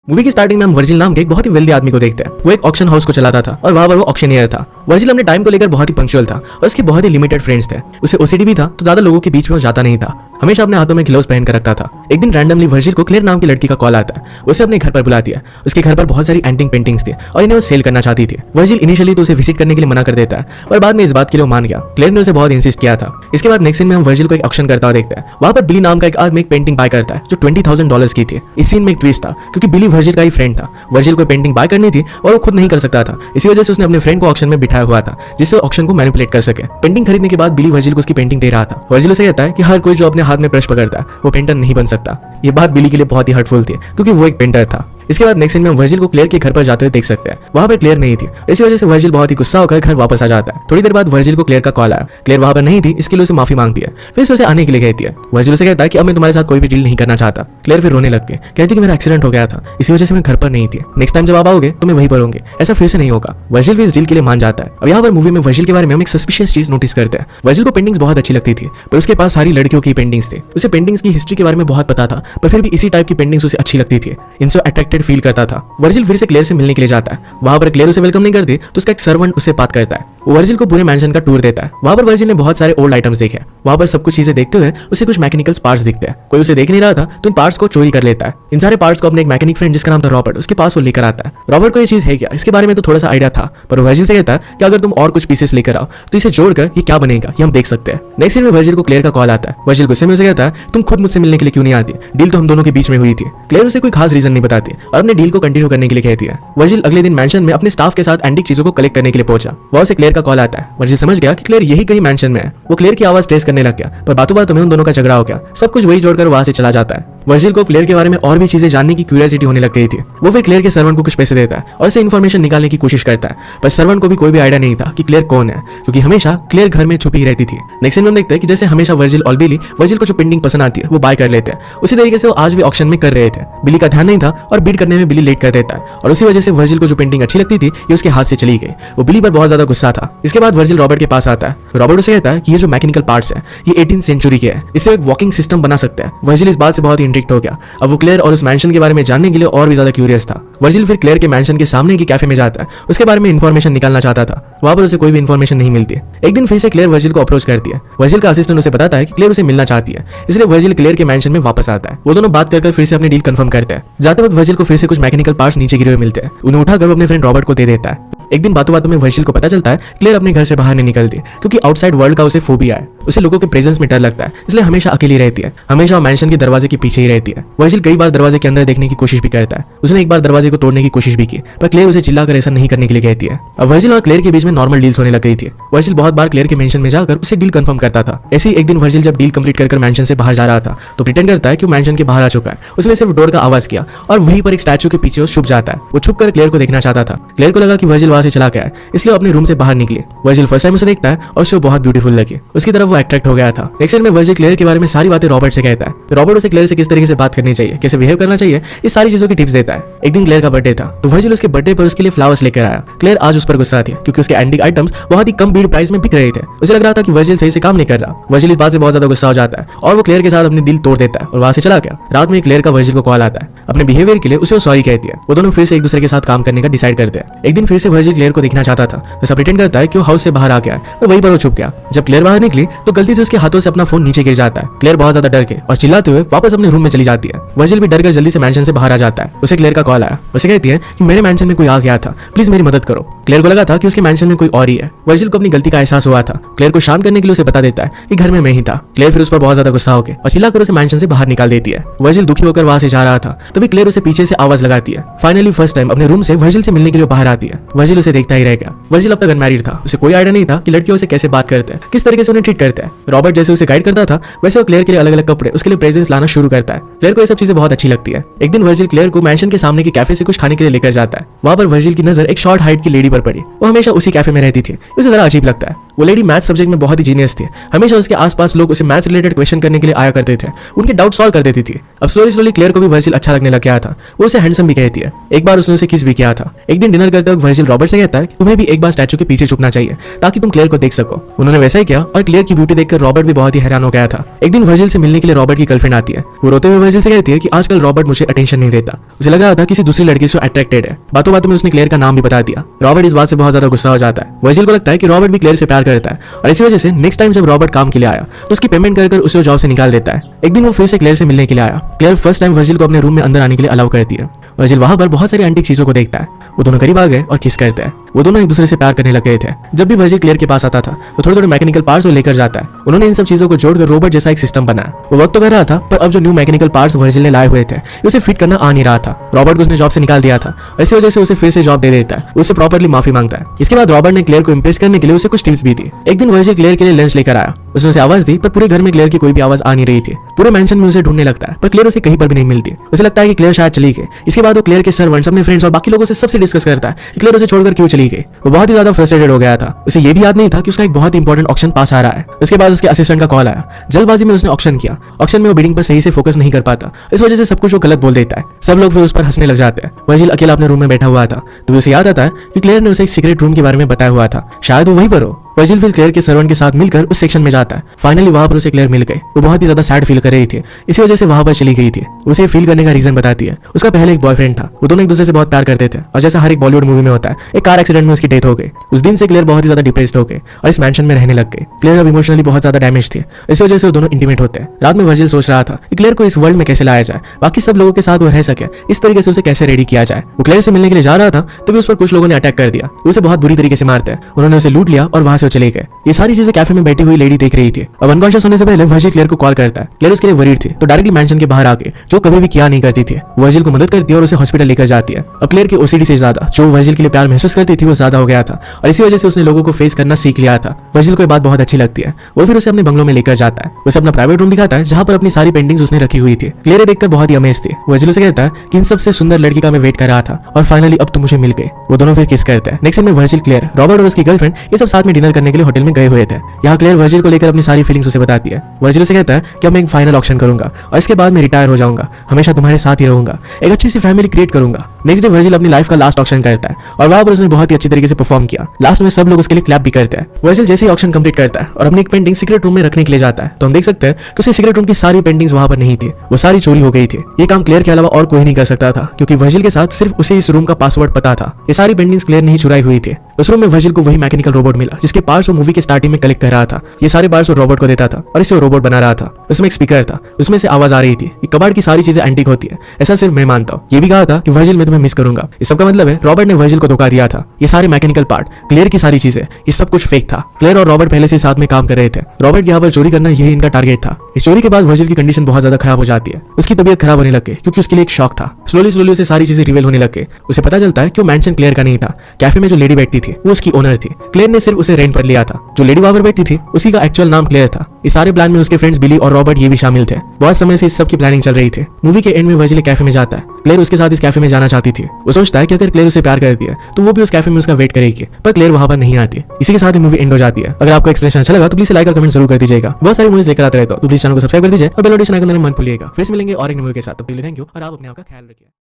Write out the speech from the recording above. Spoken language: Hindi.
मूवी की स्टार्टिंग में हम वर्जिल नाम के एक बहुत ही वेल्दी आदमी को देखते हैं। वो एक ऑक्शन हाउस को चलाता था और वहां पर वो ऑक्शनियर था। वर्जिल अपने टाइम को लेकर बहुत ही पंक्चुअल था और उसके बहुत ही लिमिटेड फ्रेंड्स थे। उसे ओसीडी भी था तो ज्यादा लोगों के बीच में वो जाता नहीं था, हमेशा अपने हाथों में ग्लव्स पहन कर रखता था। एक दिन रैंडमली वर्जिल को क्लेयर नाम की लड़की का कॉल आता है। उसे अपने घर पर बुलाती है। उसके घर पर बहुत सारी एंटिक पेंटिंग्स थी और इन्हें वो सेल करना चाहती थी। वर्जिल इनिशियली तो उसे विजिट करने के लिए मना कर देता है और बाद में इस बात के लिए वो मान गया। क्लेयर ने उसे बहुत इंसिस्ट किया था। इसके बाद नेक्स्ट सीन में हम वर्जिल को एक ऑक्शन करता हुआ देखते हैं। वहां पर बिली नाम का एक आदमी एक पेंटिंग बाय करता है जो $20,000 की थी। इस सीन में एक ट्विस्ट था क्योंकि बिली वर्जिल का ही फ्रेंड था। वर्जिल को पेंटिंग बाय करनी थी और वो खुद नहीं कर सकता था, इसी वजह से उसने अपने फ्रेंड को ऑक्शन में बिठाया हुआ था जिससे ऑक्शन को मैनिपुलेट कर सके। पेंटिंग खरीदने के बाद बिली वर्जिल को उसकी पेंटिंग दे रहा था। वर्जिल उसे कहता है कि हर कोई जो अपने हाथ में ब्रश पकड़ता है वो पेंटर नहीं बन सकता। ये बात बिली के लिए बहुत ही हर्टफुल थी क्योंकि वो एक पेंटर था। इसके बाद नेक्स्ट सीन में वर्जिल को क्लेयर के घर पर जाते हुए देख सकते हैं। वहां पर क्लेयर नहीं थी, इसी वजह से वर्जिल बहुत ही गुस्सा होकर घर वापस आ जाता है। थोड़ी देर बाद वर्जिल को क्लेयर का कॉल आया। क्लेयर वहां पर नहीं थी, इसके लिए उसे माफी मांगती है, फिर उसे आने के लिए कहती है। वर्जिल उसे कहता है कि अब मैं तुम्हारे साथ कोई भी डील नहीं करना चाहता। क्लेयर फिर रोने लग गई, कहती कि मेरा एक्सीडेंट हो गया था, इसी वजह से मैं घर पर नहीं थी। नेक्स्ट टाइम जब आप आओगे तो मैं वहीं पर होंगे, ऐसा फिर से नहीं होगा। वर्जिल भी इस डील के लिए मान जाता है। अब यहाँ पर मूवी में वर्जिल के बारे में हम एक सस्पिशियस चीज नोटिस करते हैं। वर्जिल को पेंटिंग्स बहुत अच्छी लगती थी पर उसके पास सारी लड़कियों की पेंटिंग्स थी। उसे पेंटिंग्स की हिस्ट्री के बारे में बहुत पता था पर फिर भी इसी टाइप की पेंटिंग्स उसे अच्छी लगती थी। इनसे अट्रैक्टेड फील करता था। वर्जिल फिर से क्लेयर से मिलने के लिए जाता है। वहां पर क्लेयर उसे वेलकम नहीं करती तो उसका एक सर्वेंट उसे बात करता है। वो वर्जिल को पूरे मैंशन का टूर देता है। वहां पर वर्जिल ने बहुत सारे ओल्ड आइटम्स देखे। वहां पर सब कुछ चीजें देखते हुए उसे कुछ मैकेनिकल पार्ट्स दिखते हैं। कोई उसे देख नहीं रहा था तो इन पार्ट्स को चोरी कर लेता है। इन सारे पार्ट्स को अपने एक मैकेनिक फ्रेंड जिसका नाम था रॉबर्ट, उसके पास वो लेकर आता है। रॉबर्ट को ये चीज है क्या, इसके बारे में तो थोड़ा सा आइडिया था पर वर्जिल से कहता है कि अगर तुम और कुछ पीसेस लेकर आओ तो इसे जोड़कर ये क्या बनेगा ये हम देख सकते हैं। नेक्स्ट सीन में वर्जिल को क्लेयर का कॉल आता है। वर्जिल गुस्से में उसे कहता है तुम खुद मुझसे मिलने के लिए क्यों नहीं आती, डील तो हम दोनों के बीच में हुई थी। क्लेयर उसे कोई खास रीजन नहीं बताती और अपने डील को कंटिन्यू करने के लिए कहती है। वर्जिल अगले दिन मैंशन में अपने स्टाफ के साथ एंटिक चीजों को कलेक्ट करने के लिए पहुंचा। वहां से क्लेयर का कॉल आता है। वर्जिल समझ गया कि क्लेयर यही कहीं मैंशन में है। वो क्लेयर की आवाज ट्रेस करने लग गया पर बातों बातों में उन दोनों का झगड़ा हो गया। सब कुछ वही जोड़कर वहां से चला जाता है। वर्जिल को क्लेयर के बारे में और भी चीजें जानने की क्यूरियोसिटी होने लग गई थी। वो फिर क्लेयर के सर्वेंट को कुछ पैसे देता है और इसे इन्फॉर्मेशन निकालने की कोशिश करता है पर सर्वेंट को भी कोई भी आइडिया नहीं था कि क्लेयर कौन है क्योंकि हमेशा क्लेयर घर में छुपी ही रहती थी। नेक्स्ट सीन में देखते हैं कि जैसे हमेशा वर्जिल और बिली वर्जिल को जो पेंटिंग पसंद आती है वो बाय कर लेते हैं। उसी तरीके से वो आज भी ऑक्शन में कर रहे थे। बिली का ध्यान नहीं था और बीट करने में बिली लेट कर देता है और उसी वजह से वर्जिल को जो पेंटिंग अच्छी लगती थी ये उसके हाथ से चली गई। वो बिली पर बहुत ज्यादा गुस्सा था। इसके बाद वर्जिल रॉबर्ट के पास आता है। रॉबर्ट उसे कहता है कि ये जो मैकेनिकल पार्ट्स है ये 18th सेंचुरी के है, इससे एक वॉकिंग सिस्टम बना सकते हैं। वर्जिल इस बात से बहुत ही इंट्रिग्ड हो गया। अब वो क्लेयर और उस मैंशन के बारे में जानने के लिए और भी ज्यादा क्यूरियस था। वर्जिल फिर क्लेयर के मैंशन के सामने की कैफे में जाता है। उसके बारे में इन्फॉर्मेशन निकालना चाहता था। वहां पर उसे कोई भी इन्फॉर्मेशन नहीं मिलती। एक दिन फिर से क्लेयर वर्जिल को अप्रोच करती है। वर्जिल का असिस्टेंट उसे बताता है कि क्लेयर उसे मिलना चाहती है, इसलिए वर्जिल क्लेयर के मैंशन में वापस आता है। वो दोनों बात कर फिर से अपनी डील कंफर्म करते हैं। जाते वक्त वर्जिल को फिर से कुछ मैकेनिकल पार्ट्स नीचे गिरे हुए मिलते हैं। उन्हें उठाकर वो अपने फ्रेंड रॉबर्ट को दे देता है। एक दिन बातों बातों में वर्जिल को पता चलता है क्लेयर अपने घर से बाहर नहीं निकलती क्योंकि आउटसाइड वर्ल्ड का उसे फोबिया है। उसे लोगों के प्रेजेंस में डर लगता है, इसलिए हमेशा अकेली रहती है। हमेशा मैंशन के दरवाजे के पीछे ही रहती है। वर्जिल कई बार दरवाजे के अंदर देखने की कोशिश भी करता है। उसने एक बार दरवाजे को तोड़ने की कोशिश भी की पर क्लेयर उसे चिल्लाकर ऐसा नहीं करने के लिए कहती है। अब वर्जिल और क्लेयर के बीच में नॉर्मल डील्स होने लग गई थी। वर्जिल बहुत बार क्लेयर के मैंशन में जाकर उसे डील कंफर्म करता था। ऐसे ही एक दिन वर्जिल जब डील कंप्लीट कर मैंशन से बाहर जा रहा था तो प्रिटेंड करता है कि वो मैंशन के बाहर आ चुका है। उसने सिर्फ डोर का आवाज किया और वहीं पर एक स्टैचू के पीछे वो छुप जाता है। वो छुप कर क्लेयर को देखना चाहता था। क्लेयर को लगा कि वर्जिल वहां से चला गया है, इसलिए अपने रूम से बाहर निकली। वर्जिल फर्स्ट टाइम उसे देखता है और उसे बहुत ब्यूटीफुल लगी। उसकी तरफ वो अट्रैक्ट हो गया था। नेक्स्ट में वर्जिल क्लेयर के बारे में सारी बातें रॉबर्ट से कहता है। रॉबर्ट उसे क्लेयर से किस तरीके से बात करनी चाहिए, कैसे बिहेव करना चाहिए, इस सारी चीजों की टिप्स देता है। एक दिन क्लेयर का बर्थडे था तो वर्जिल उसके बर्थडे पर उसके लिए फ्लावर्स लेकर आया। क्लेयर आज उस पर गुस्सा थी क्योंकि उसके एंटिक आइटम्स बहुत ही कम बीड प्राइस में बिक रहे थे। उसे लग रहा था कि वर्जिल सही से काम नहीं कर रहा। वर्जिल इस बात से बहुत ज्यादा गुस्सा हो जाता है और वो क्लेयर के साथ अपनी डील तोड़ देता है और वहां से चला गया। रात में क्लेयर का वर्जिल को कॉल आता है। अपने बिहेवियर के लिए उसे सॉरी कहती है। वो दोनों फिर से एक दूसरे के साथ काम करने का डिसाइड करते हैं। एक दिन फिर से वर्जिल क्लेयर को दिखना चाहता था, ऐसा प्रिटेंड करता है कि वो हाउस से बाहर आ गया है और वहीं पर वो छुप गया। जब क्लेयर बाहर निकली तो गलती से उसके हाथों से अपना फोन नीचे गिर जाता है। क्लेयर बहुत ज्यादा डर के और चिल्लाते हुए वापस अपने रूम में चली जाती है। वर्जिल भी डर कर जल्दी से मैंशन से बाहर आ जाता है। उसे क्लेयर का कॉल आया। उसे कहती है कि मेरे मैंशन में कोई आ गया था, प्लीज मेरी मदद करो। क्लेयर को लगा था कि उसके मैंशन में कोई और ही है। वर्जिल को अपनी गलती का एहसास हुआ था। क्लेयर को शांत करने के लिए उसे बता देता है कि घर में मैं ही था। क्लेयर फिर उस पर बहुत ज्यादा गुस्सा हो गया और चिल्लाकर उसे मैंशन से बाहर निकाल देती है। वर्जिल दुखी होकर वहां से जा रहा था तभी क्लेयर उसे पीछे से आवाज लगाती है। फाइनली फर्स्ट टाइम अपने रूम से वर्जिल से मिलने के लिए बाहर आती है। वर्जिल उसे देखता ही रह गया। वर्जिल अब तक अनमैरिड था। उसे कोई आइडिया नहीं था कि लड़कियों से कैसे बात करते हैं, किस तरीके से उन्हें ट्रीट करते हैं। रॉबर्ट जैसे उसे गाइड करता था वैसे वो क्लेयर के लिए अलग अलग कपड़े, उसके लिए प्रेजेंट्स लाना शुरू करता है। क्लेयर को ये सब चीजें बहुत अच्छी लगती है। एक दिन वर्जिल क्लेयर को मैंशन के सामने के कैफे से कुछ खाने के लिए लेकर जाता है। वहां पर वर्जिल की नजर एक शॉर्ट हाइट की लेडी पर पड़ी। वो हमेशा उसी कैफे में रहती थी। उसे जरा अजीब लगता है। वो लेडी मैथ सब्जेक्ट में बहुत ही जीनियस थी। हमेशा उसके आसपास लोग उसे मैथ्स रिलेटेड क्वेश्चन करने के लिए आया करते थे, उनके डाउट सॉल्व कर देती थी। अब स्लोली स्लोली क्लेयर को भी वर्जिल अच्छा लगने लग गया था। वो उसे हैंडसम भी कहती है। एक बार उसने उसे किस भी किया था। एक दिन डिनर करते वक्त वर्जिल रॉबर्ट से कहता है कि तुम्हें भी एक बार स्टैचू के पीछे छुपना चाहिए ताकि तुम क्लेयर को देख सको। उन्होंने वैसा ही किया और क्लेयर की ब्यूटी देखकर रॉबर्ट भी बहुत ही हैरान हो गया था। एक दिन वर्जिल से मिलने के लिए रॉबर्ट की गर्लफ्रेंड आती है। वो रोते हुए वर्जिल से कहती है कि आजकल रॉबर्ट मुझे अटेंशन नहीं देता, उसे लग रहा था किसी दूसरी लड़की से अट्रैक्टेड है। बातों बातों में उसने क्लेयर का नाम भी बता दिया। रॉबर्ट इस बात से बहुत ज्यादा गुस्सा हो जाता है। वर्जिल को लगता है कि रॉबर्ट भी क्लेयर से प्यार करता है और इसी वजह से नेक्स्ट टाइम जब रॉबर्ट काम के लिए आया तो उसकी पेमेंट कर उसे जॉब से निकाल देता है। एक दिन वो फिर से क्लेयर से मिलने के लिए आया। क्लेयर फर्स्ट टाइम वर्जिल को अपने रूम में अंदर आने के लिए अलाउ करती है। वर्जिल वहां पर बहुत सारी एंटीक चीजों को देखता है। वो दोनों करीब आ गए और किस करते हैं। वो दोनों एक दूसरे से प्यार करने लग गए थे। जब भी वर्जिल क्लेयर के पास आता था तो थोड़े थोड़े मैकेनिकल पार्ट्स वो लेकर जाता है। उन्होंने इन सब चीजों को जोड़कर रोबोट जैसा एक सिस्टम बनाया। वो वक्त तो कर रहा था पर अब जो न्यू मैकेनिकल पार्ट्स वर्जिल ने लाए हुए थे उसे फिट करना आ नहीं रहा था। रॉबर्ट को उसने जॉब से निकाल दिया था और इसी वजह से उसे फिर से जॉब दे देता है। उससे प्रॉपर्ली माफी मांगता है। इसके बाद रॉबर्ट ने क्लेयर को इंप्रेस करने के लिए उसे कुछ टिप्स भी दी। एक दिन वर्जिल क्लेयर के लिए लंच लेकर आया। उसने उसे आवाज दी पर पूरे घर में क्लेयर की कोई भी आवाज आ नहीं रही थी। पूरे मेंशन में उसे ढूंढने लगता है पर क्लेयर उसे कहीं पर भी नहीं मिलती। उसे लगता है कि क्लेयर शायद चली गई। इसके बाद वो क्लेयर के सर्वेंट्स, अपने फ्रेंड्स और बाकी लोगों से सबसे डिस्कस करता है कि क्लेयर उसे छोड़कर क्यों चली गई। वो बहुत ही ज्यादा फ्रस्ट्रेटेड हो गया था। उसे ये भी याद नहीं था कि उसका एक बहुत ही इंपॉर्टेंट ऑक्शन पास आ रहा है। उसके बाद उसके असिस्टेंट का कॉल आया। जल्दबाजी में उसने ऑक्शन किया। ऑक्शन में वो बिडिंग पर सही से फोकस नहीं कर पाता, इस वजह से सब कुछ वो गलत बोल देता है। सब लोग फिर उस पर हंसने लग जाते हैं। वर्जिल अकेला अपने रूम में बैठा हुआ था तो उसे याद आता है कि क्लेयर ने उसे एक सीक्रेट रूम के बारे में बताया हुआ था, शायद वो वहीं पर हो। वर्जिल फिर क्लेयर के सर्वेंट के साथ मिलकर उस सेक्शन में जाता है। फाइनली वहां पर उसे क्लेयर मिल गई। वो बहुत ही ज्यादा सैड फील कर रही थी, इसी वजह से वहां पर चली गई थी। उसे फील करने का रीजन बताती है। उसका पहले एक बॉयफ्रेंड था। वो दोनों एक दूसरे से बहुत प्यार करते थे और जैसा हर एक बॉलीवुड मूवी में होता है, एक कार एक्सीडेंट में उसकी डेथ हो गई। उस दिन से क्लेयर बहुत ही ज्यादा डिप्रेस्ड हो गई और इस मैंशन में रहने लग गई। क्लेयर अब इमोशनली बहुत ज्यादा डैमेज थी, इस वजह से वो दोनों इंटीमेट होते हैं। रात में वर्जिल सोच रहा था कि क्लेयर को इस वर्ल्ड में कैसे लाया जाए, बाकी सब लोगों के साथ वो रह सके, इस तरीके से उसे कैसे रेडी किया जाए। वो क्लेयर से मिलने के लिए जा रहा था तभी उस पर कुछ लोगों ने अटैक कर दिया। उसे बहुत बुरी तरीके से मारते हैं। उन्होंने उसे लूट लिया और वहां से वो चले गए। ये सारी चीजें कैफे में बैठी हुई लेडी देख रही थी। अब अनकॉन्शियस होने से पहले वर्जिल क्लेयर को कॉल करता है। क्लेयर उसके लिए वरीड थी तो डायरेक्टली मेंशन के बाहर आके, जो कभी भी किया नहीं करती थी, वर्जिल को मदद करती है और उसे हॉस्पिटल लेकर जाती है। अब क्लेयर की ओसीडी से ज्यादा जो वर्जिल के लिए प्यार महसूस करती थी वो ज्यादा हो गया था और इसी वजह से उसने लोगों को फेस करना सीख लिया था। वर्जिल को ये बात बहुत अच्छी लगती है। वो फिर उसे अपने बंगलों में लेकर जाता है। उसे अपना प्राइवेट रूम दिखाता है जहां पर अपनी सारी पेंटिंग्स उसने रखी हुई थी। क्लेयर देखकर बहुत ही अमेज थी। वर्जिल उसे कहता है कि इन सबसे सुंदर लड़की का मैं वेट कर रहा था और फाइनली अब तुम मुझे मिल गए। वो दोनों फिर किस करते हैं। नेक्स्ट में वर्जिल, क्लेयर, रॉबर्ट और उसकी गर्लफ्रेंड ये सब साथ में डिनर करने के लिए होटल में गए हुए थे। यहाँ क्लेयर वर्जिल को लेकर अपनी सारी फीलिंग्स उसे बताती है। वर्जिल उसे कहता है कि अब मैं एक फाइनल ऑक्शन करूंगा और इसके बाद मैं रिटायर हो जाऊंगा, हमेशा तुम्हारे साथ ही रहूंगा, एक अच्छी सी फैमिली क्रिएट करूंगा। नेक्स्ट डे वर्जिल अपनी लाइफ का लास्ट ऑक्शन करता है और वहां पर उसने बहुत ही अच्छी तरीके से परफॉर्म किया। लास्ट में सब लोग उसके लिए क्लैप भी करते हैं। वर्जिल जैसे ही ऑक्शन कंप्लीट करता है और अपनी एक पेंटिंग सीक्रेट रूम में रखने के लिए जाता है तो हम देख सकते हैं कि उसके सीक्रेट रूम की सारी पेंटिंग्स वहां पर नहीं थी, वो सारी चोरी हो गई थी। ये काम क्लेयर के अलावा और कोई नहीं कर सकता था क्योंकि वर्जिल के साथ सिर्फ उसे इस रूम का पासवर्ड पता था। ये सारी पेंटिंग्स क्लेयर नहीं चुराई हुई थी। उस रूम में वर्जिल को वही मैकेनिकल रोबोट मिला जिसके पार्ट्स वो मूवी के स्टार्टिंग में कलेक्ट कर रहा था। ये सारे पार्ट्स वो रोबोट को देता था और इसे वो रोबोट बना रहा था। उसमें एक स्पीकर था, उसमें से आवाज आ रही थी कि कबाड़ की सारी चीजें एंटीक होती है, ऐसा सिर्फ मैं मानता हूँ। ये भी कहा था कि वर्जिल मैं तुम्हें मिस करूंगा। इस सब का मतलब है रॉबर्ट ने वर्जिल को धोखा दिया था। ये सारे मैकेनिकल पार्ट, क्लेयर की सारी चीजें, ये सब कुछ फेक था। क्लेयर और रॉबर्ट पहले से साथ में काम कर रहे थे। रॉबर्ट यहाँ पर चोरी करना यही इनका टारगेट था। इस चोरी के बाद वर्जिल की कंडीशन बहुत ज्यादा खराब हो जाती है। उसकी तबीयत खराब होने लग गई क्योंकि उसके लिए एक शॉक था। स्लोली स्लोली उसे सारी चीजें रिवील होने लग गई। उसे पता चलता है कि वो मेंशन क्लेयर का नहीं था। कैफे में जो लेडी बैठती थी वो उसकी ओनर थी। क्लेयर ने सिर्फ उसे रेंट पर लिया था। जो लेडी वहां पर बैठती थी उसी का एक्चुअल नाम क्लेयर था। इस सारे प्लान में उसके फ्रेंड्स बिली और रॉबर्ट ये भी शामिल थे। बहुत समय से इस सब की प्लानिंग चल रही थी। मूवी के एंड में वर्जिल कैफे में जाता है। क्लेयर उसके साथ इस कैफे में जाना चाहती थी। वो सोचता है कि अगर क्लेयर उसे प्यार करती है तो वो भी उस कैफे में उसका वेट करेगी, पर क्लेयर वहां पर नहीं आती। इसी के साथ ही मूवी एंड हो जाती है। अगर आपको एक्सप्लेनेशन अच्छा लगा तो प्लीज लाइक और कमेंट जरूर कर दीजिएगा। बहुत सारी मूवीज लेकर आते रहता हूं तो प्लीज चैनल को सब्सक्राइब कर दीजिए और बेल नोटिफिकेशन आइकन दबाना मत भूलिएगा। फिर से मिलेंगे और एक मूवी के साथ। तब तक के लिए थैंक यू और आप अपने आप का ख्याल रखिए।